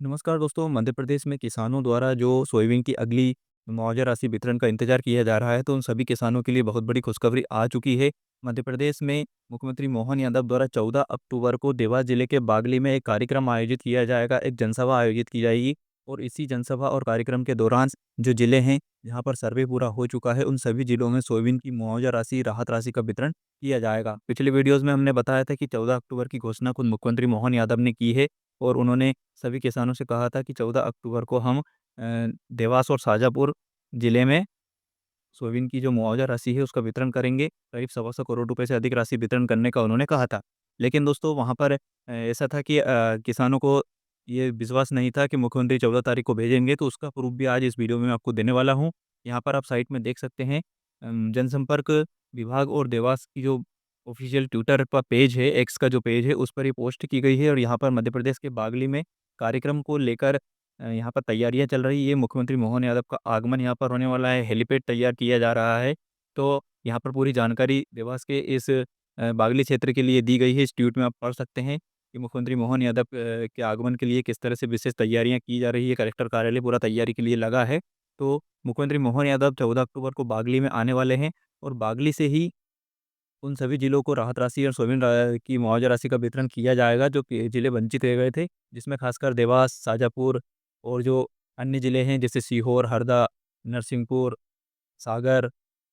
नमस्कार दोस्तों, मध्य प्रदेश में किसानों द्वारा जो सोयाबीन की अगली मुआवजा राशि वितरण का इंतजार किया जा रहा है, तो उन सभी किसानों के लिए बहुत बड़ी खुशखबरी आ चुकी है। मध्य प्रदेश में मुख्यमंत्री मोहन यादव द्वारा 14 अक्टूबर को देवास जिले के बागली में एक कार्यक्रम आयोजित किया जाएगा, एक जनसभा आयोजित की जाएगी और इसी जनसभा और कार्यक्रम के दौरान जो जिले हैं, जहाँ पर सर्वे पूरा हो चुका है, उन सभी जिलों में सोयाबीन की मुआवजा राशि, राहत राशि का वितरण किया जाएगा। पिछले वीडियोज़ में हमने बताया था कि 14 अक्टूबर की घोषणा खुद मुख्यमंत्री मोहन यादव ने की है और उन्होंने सभी किसानों से कहा था कि 14 अक्टूबर को हम देवास और शाजापुर ज़िले में सोयाबीन की जो मुआवजा राशि है उसका वितरण करेंगे। करीब सवा सौ करोड़ रुपए से अधिक राशि वितरण करने का उन्होंने कहा था। लेकिन दोस्तों वहाँ पर ऐसा था कि किसानों को ये विश्वास नहीं था कि मुख्यमंत्री 14 तारीख को भेजेंगे, तो उसका प्रूफ़ भी आज इस वीडियो में मैं आपको देने वाला हूँ। यहाँ पर आप साइट में देख सकते हैं जनसंपर्क विभाग और देवास की जो ऑफ़िशियल ट्विटर का पेज है, एक्स का जो पेज है, उस पर ये पोस्ट की गई है और यहाँ पर मध्य प्रदेश के बागली में कार्यक्रम को लेकर यहाँ पर तैयारियाँ चल रही है। मुख्यमंत्री मोहन यादव का आगमन यहाँ पर होने वाला है, हेलीपैड तैयार किया जा रहा है। तो यहाँ पर पूरी जानकारी देवास के इस बागली क्षेत्र के लिए दी गई है। इस ट्वीट में आप पढ़ सकते हैं कि मुख्यमंत्री मोहन यादव के आगमन के लिए किस तरह से विशेष तैयारियाँ की जा रही है। कलेक्टर कार्यालय पूरा तैयारी के लिए लगा है। तो मुख्यमंत्री मोहन यादव 14 अक्टूबर को बागली में आने वाले हैं और बागली से ही उन सभी जिलों को राहत राशि और सोयाबीन की मुआवजा राशि का वितरण किया जाएगा, जो कि जिले वंचित रह गए थे, जिसमें खासकर देवास, शाजापुर और जो अन्य जिले हैं जैसे सीहोर, हरदा, नरसिंहपुर, सागर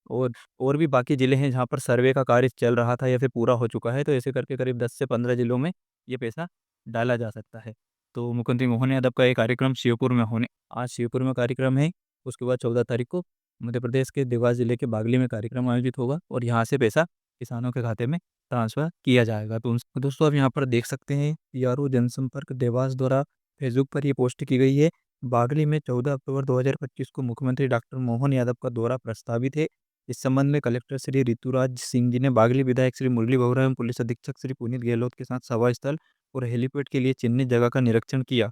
और और भी बाकी जिले हैं जहाँ पर सर्वे का कार्य चल रहा था या फिर पूरा हो चुका है। तो ऐसे करके करीब 10 से 15 जिलों में ये पैसा डाला जा सकता है। तो मुख्यमंत्री मोहन यादव का ये कार्यक्रम शिवपुर में होने आज शिवपुर में कार्यक्रम है, उसके बाद 14 तारीख को मध्य प्रदेश के देवास जिले के बागली में कार्यक्रम आयोजित होगा और यहाँ से पैसा किसानों के खाते में ट्रांसफ़र किया जाएगा। तो दोस्तों आप यहाँ पर देख सकते हैं पीआरओ जनसंपर्क देवास द्वारा फेसबुक पर ये पोस्ट की गई है। बागली में 14 अक्टूबर 2025 को मुख्यमंत्री डॉक्टर मोहन यादव का दौरा प्रस्तावित है। इस संबंध में कलेक्टर श्री ऋतुराज सिंह जी ने बागली विधायक श्री मुरली बोहरा एवं पुलिस अधीक्षक श्री पुनीत गहलोत के साथ सभा स्थल और हेलीपैड के लिए चिन्हित जगह का निरीक्षण किया।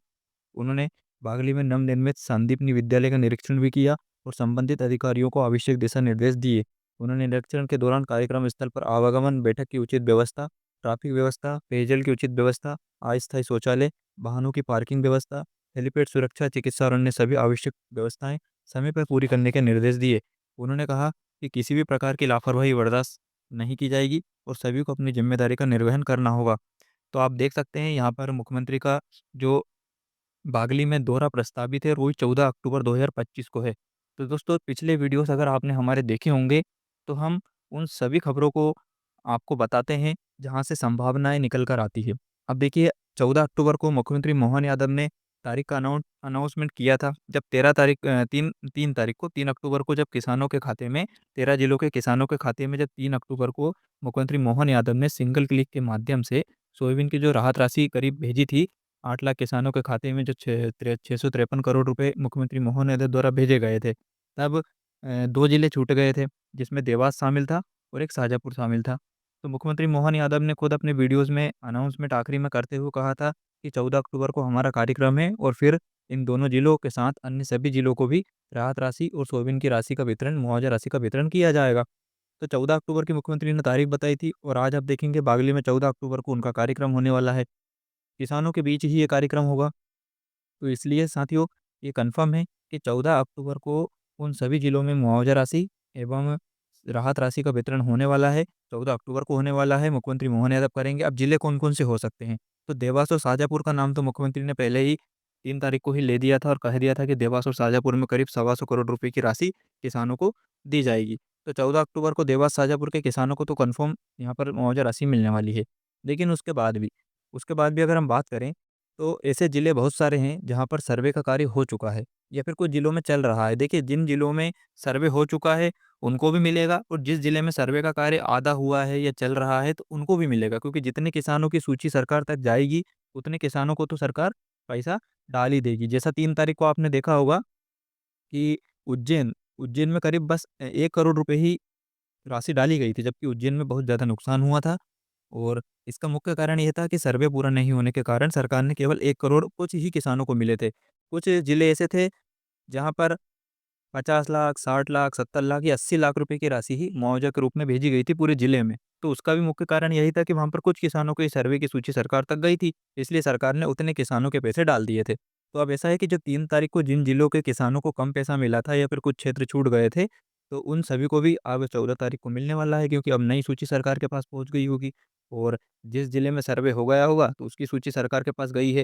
उन्होंने बागली में नवनिर्मित संदीपनी विद्यालय का निरीक्षण भी किया और संबंधित अधिकारियों को आवश्यक दिशा निर्देश दिए। उन्होंने निरीक्षण के दौरान कार्यक्रम स्थल पर आवागमन, बैठक की उचित व्यवस्था, ट्रैफिक व्यवस्था, पेयजल की उचित व्यवस्था, अस्थायी शौचालय, वाहनों की पार्किंग व्यवस्था, हेलीपैड सुरक्षा, चिकित्सा और अन्य सभी आवश्यक व्यवस्थाएं समय पर पूरी करने के निर्देश दिए। उन्होंने कहा कि किसी भी प्रकार की लापरवाही बर्दाश्त नहीं की जाएगी और सभी को अपनी जिम्मेदारी का निर्वहन करना होगा। तो आप देख सकते हैं यहाँ पर मुख्यमंत्री का जो बागली में दौरा प्रस्तावित है, वो 14 अक्टूबर 2025 को है। तो दोस्तों पिछले वीडियोस अगर आपने हमारे देखे होंगे, तो हम उन सभी खबरों को आपको बताते हैं, जहाँ से संभावनाएँ निकल कर आती है। अब देखिए 14 अक्टूबर को मुख्यमंत्री मोहन यादव ने तारीख का अनाउंसमेंट किया था। जब 3 तारीख को 3 अक्टूबर को जब किसानों के खाते में 13 जिलों के किसानों के खाते में जब 3 अक्टूबर को मुख्यमंत्री मोहन यादव ने सिंगल क्लिक के माध्यम से सोयाबीन की जो राहत राशि करीब भेजी थी 8 लाख किसानों के खाते में जो 653 करोड़ रुपए मुख्यमंत्री मोहन यादव द्वारा भेजे गए थे। तब 2 जिले छूट गए थे, जिसमें देवास शामिल था और एक शाजापुर शामिल था। तो मुख्यमंत्री मोहन यादव ने खुद अपने वीडियोज़ में अनाउंसमेंट आखिरी में करते हुए कहा था कि 14 अक्टूबर को हमारा कार्यक्रम है और फिर इन दोनों जिलों के साथ अन्य सभी जिलों को भी राहत राशि और सोयाबीन की राशि का वितरण, मुआवजा राशि का वितरण किया जाएगा। तो 14 अक्टूबर की मुख्यमंत्री ने तारीख बताई थी और आज आप देखेंगे बागली में 14 अक्टूबर को उनका कार्यक्रम होने वाला है। किसानों के बीच ही ये कार्यक्रम होगा। तो इसलिए साथियों ये कन्फर्म है कि 14 अक्टूबर को उन सभी जिलों में मुआवजा राशि एवं राहत राशि का वितरण होने वाला है। 14 अक्टूबर को होने वाला है, मुख्यमंत्री मोहन यादव करेंगे। अब जिले कौन-कौन से हो सकते हैं? तो देवास और शाजापुर का नाम तो मुख्यमंत्री ने पहले ही 3 तारीख को ही ले दिया था और कह दिया था कि देवास और शाजापुर में करीब सवा सौ करोड़ रुपए की राशि किसानों को दी जाएगी। तो 14 अक्टूबर को देवास, शाजापुर के किसानों को तो कन्फर्म यहाँ पर मुआवजा राशि मिलने वाली है। लेकिन उसके बाद भी अगर हम बात करें तो ऐसे ज़िले बहुत सारे हैं जहाँ पर सर्वे का कार्य हो चुका है या फिर कुछ ज़िलों में चल रहा है। देखिए जिन ज़िलों में सर्वे हो चुका है उनको भी मिलेगा और जिस ज़िले में सर्वे का कार्य आधा हुआ है या चल रहा है तो उनको भी मिलेगा, क्योंकि जितने किसानों की सूची सरकार तक जाएगी उतने किसानों को तो सरकार पैसा डाल ही देगी। जैसा 3 तारीख को आपने देखा होगा कि उज्जैन उज्जैन में करीब बस 1 करोड़ रुपए ही राशि डाली गई थी, जबकि उज्जैन में बहुत ज़्यादा नुकसान हुआ था। और इसका मुख्य कारण ये था कि सर्वे पूरा नहीं होने के कारण सरकार ने केवल 1 करोड़ कुछ ही किसानों को मिले थे। कुछ जिले ऐसे थे जहाँ पर 50 लाख, 60 लाख, 70 लाख या 80 लाख रुपए की राशि ही मुआवजा के रूप में भेजी गई थी पूरे जिले में। तो उसका भी मुख्य कारण यही था कि वहाँ पर कुछ किसानों की सर्वे की सूची सरकार तक गई थी, इसलिए सरकार ने उतने किसानों के पैसे डाल दिए थे। तो अब ऐसा है कि जो 3 तारीख को जिन जिलों के किसानों को कम पैसा मिला था या फिर कुछ क्षेत्र छूट गए थे, तो उन सभी को भी अब 14 तारीख को मिलने वाला है, क्योंकि अब नई सूची सरकार के पास पहुँच गई होगी। और जिस जिले में सर्वे हो गया होगा, तो उसकी सूची सरकार के पास गई है।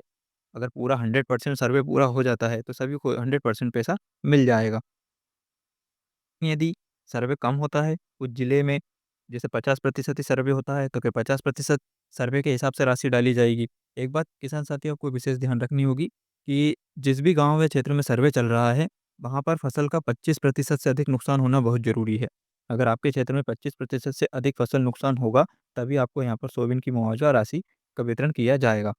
अगर पूरा 100% सर्वे पूरा हो जाता है, तो सभी को 100% पैसा मिल जाएगा। यदि सर्वे कम होता है उस जिले में, जैसे 50% ही सर्वे होता है, तो फिर 50% सर्वे के हिसाब से राशि डाली जाएगी। एक बात किसान साथियों को विशेष ध्यान रखनी होगी कि जिस भी गाँव या क्षेत्र में सर्वे चल रहा है, वहाँ पर फसल का 25% से अधिक नुकसान होना बहुत ज़रूरी है। अगर आपके क्षेत्र में 25% से अधिक फसल नुकसान होगा, तभी आपको यहाँ पर सोयाबीन की मुआवजा राशि का वितरण किया जाएगा।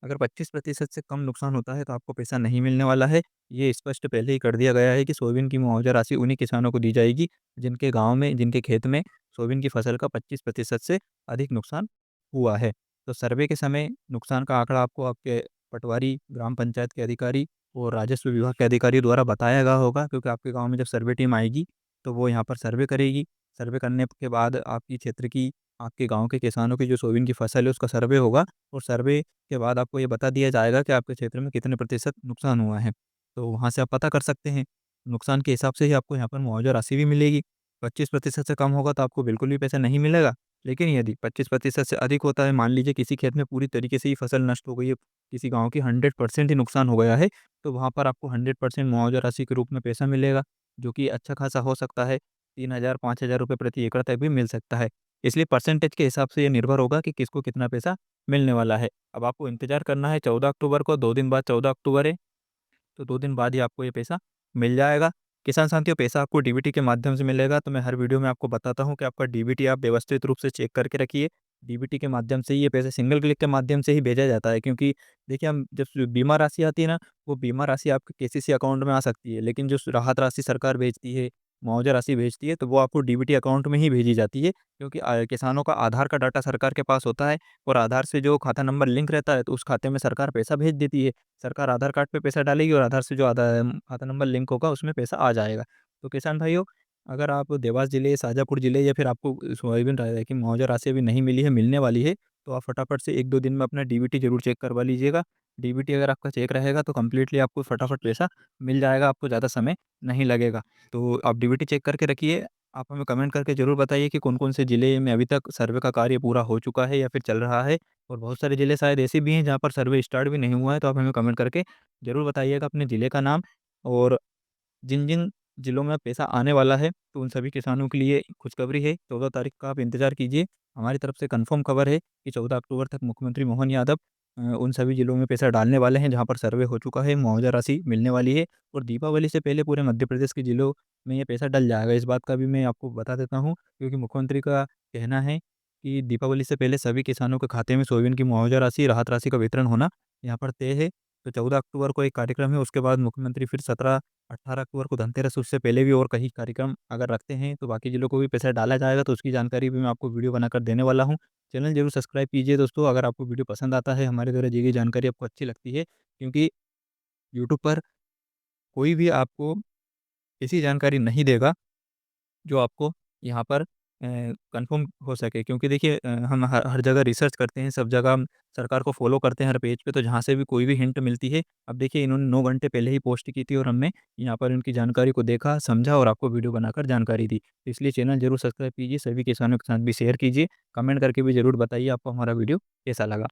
अगर 25% से कम नुकसान होता है, तो आपको पैसा नहीं मिलने वाला है। ये स्पष्ट पहले ही कर दिया गया है कि सोयाबीन की मुआवजा राशि उन्हीं किसानों को दी जाएगी, जिनके गाँव में, जिनके खेत में सोयाबीन की फसल का 25% से अधिक नुकसान हुआ है। तो सर्वे के समय नुकसान का आंकड़ा आपको आपके पटवारी, ग्राम पंचायत के अधिकारी और राजस्व विभाग के अधिकारी द्वारा बताया गया होगा, क्योंकि आपके गाँव में जब सर्वे टीम आएगी, तो वो यहाँ पर सर्वे करेगी। सर्वे करने के बाद आपकी क्षेत्र की, आपके गाँव के किसानों की जो सोयाबीन की फसल है, उसका सर्वे होगा और सर्वे के बाद आपको ये बता दिया जाएगा कि आपके क्षेत्र में कितने प्रतिशत नुकसान हुआ है। तो वहाँ से आप पता कर सकते हैं। नुकसान के हिसाब से ही आपको यहाँ पर मुआवजा राशि भी मिलेगी। 25% से कम होगा तो आपको बिल्कुल भी पैसा नहीं मिलेगा। लेकिन यदि 25% से अधिक होता है, मान लीजिए किसी खेत में पूरी तरीके से ही फसल नष्ट हो गई है, किसी गाँव की 100% ही नुकसान हो गया है, तो वहाँ पर आपको 100% मुआवजा राशि के रूप में पैसा मिलेगा, जो कि अच्छा खासा हो सकता है। 3000 5000 रुपए प्रति एकड़ तक भी मिल सकता है। इसलिए परसेंटेज के हिसाब से ये निर्भर होगा कि किसको कितना पैसा मिलने वाला है। अब आपको इंतज़ार करना है 14 अक्टूबर को, 2 दिन बाद 14 अक्टूबर है, तो 2 दिन बाद ही आपको ये पैसा मिल जाएगा। किसान साथियों, पैसा आपको डीबीटी के माध्यम से मिलेगा, तो मैं हर वीडियो में आपको बताता हूँ कि आपका डीबीटी आप व्यवस्थित रूप से चेक करके रखिए। डीबीटी के माध्यम से ही ये पैसा सिंगल क्लिक के माध्यम से ही भेजा जाता है, क्योंकि देखिए हम जब बीमा राशि आती है ना, वो बीमा राशि आपके केसीसी अकाउंट में आ सकती है, लेकिन जो राहत राशि सरकार भेजती है, मुआवजा राशि भेजती है, तो वो आपको डीबीटी अकाउंट में ही भेजी जाती है, क्योंकि किसानों का आधार का डाटा सरकार के पास होता है और आधार से जो खाता नंबर लिंक रहता है, तो उस खाते में सरकार पैसा भेज देती है। सरकार आधार कार्ड पे पैसा डालेगी और आधार से जो खाता नंबर लिंक होगा, उसमें पैसा आ जाएगा। तो किसान भाइयों, अगर आप देवास जिले, शाजापुर जिले या फिर आपको सोयाबीन की मुआवजा राशि अभी नहीं मिली है, मिलने वाली है, तो आप फटाफट से 1-2 दिन में अपना डीबीटी ज़रूर चेक करवा लीजिएगा। डीबीटी अगर आपका चेक रहेगा, तो कंप्लीटली आपको फटाफट पैसा मिल जाएगा, आपको ज़्यादा समय नहीं लगेगा। तो आप डीबीटी चेक करके रखिए। आप हमें कमेंट करके ज़रूर बताइए कि कौन-कौन से जिले में अभी तक सर्वे का कार्य पूरा हो चुका है या फिर चल रहा है, और बहुत सारे जिले शायद ऐसे भी हैं जहाँ पर सर्वे स्टार्ट भी नहीं हुआ है, तो आप हमें कमेंट करके ज़रूर बताइएगा अपने ज़िले का नाम। और जिन-जिन जिलों में पैसा आने वाला है, तो उन सभी किसानों के लिए खुशखबरी है, 14 तारीख का आप इंतज़ार कीजिए। हमारी तरफ से कन्फर्म खबर है कि 14 अक्टूबर तक मुख्यमंत्री मोहन यादव उन सभी जिलों में पैसा डालने वाले हैं, जहाँ पर सर्वे हो चुका है, मुआवजा राशि मिलने वाली है, और दीपावली से पहले पूरे मध्य प्रदेश के जिलों में ये पैसा डल जाएगा। इस बात का भी मैं आपको बता देता हूँ, क्योंकि मुख्यमंत्री का कहना है कि दीपावली से पहले सभी किसानों के खाते में सोयाबीन की मुआवजा राशि, राहत राशि का वितरण होना यहाँ पर तय है। तो 14 अक्टूबर को एक कार्यक्रम है, उसके बाद मुख्यमंत्री फिर 17-18 अक्टूबर को धनतेरस, उससे पहले भी और कहीं कार्यक्रम अगर रखते हैं, तो बाकी जिलों को भी पैसा डाला जाएगा, तो उसकी जानकारी भी मैं आपको वीडियो बनाकर देने वाला हूँ। चैनल ज़रूर सब्सक्राइब कीजिए दोस्तों, अगर आपको वीडियो पसंद आता है, हमारे द्वारा दी गई जानकारी आपको अच्छी लगती है, क्योंकि यूट्यूब पर कोई भी आपको ऐसी जानकारी नहीं देगा जो आपको यहाँ पर कन्फर्म हो सके, क्योंकि देखिए हम हर हर जगह रिसर्च करते हैं, सब जगह हम सरकार को फ़ॉलो करते हैं हर पेज पे, तो जहाँ से भी कोई भी हिंट मिलती है, अब देखिए इन्होंने 9 घंटे पहले ही पोस्ट की थी और हमने यहाँ पर इनकी जानकारी को देखा, समझा और आपको वीडियो बनाकर जानकारी दी। तो इसलिए चैनल ज़रूर सब्सक्राइब कीजिए, सभी किसानों के साथ भी शेयर कीजिए, कमेंट करके भी ज़रूर बताइए आपको हमारा वीडियो कैसा लगा।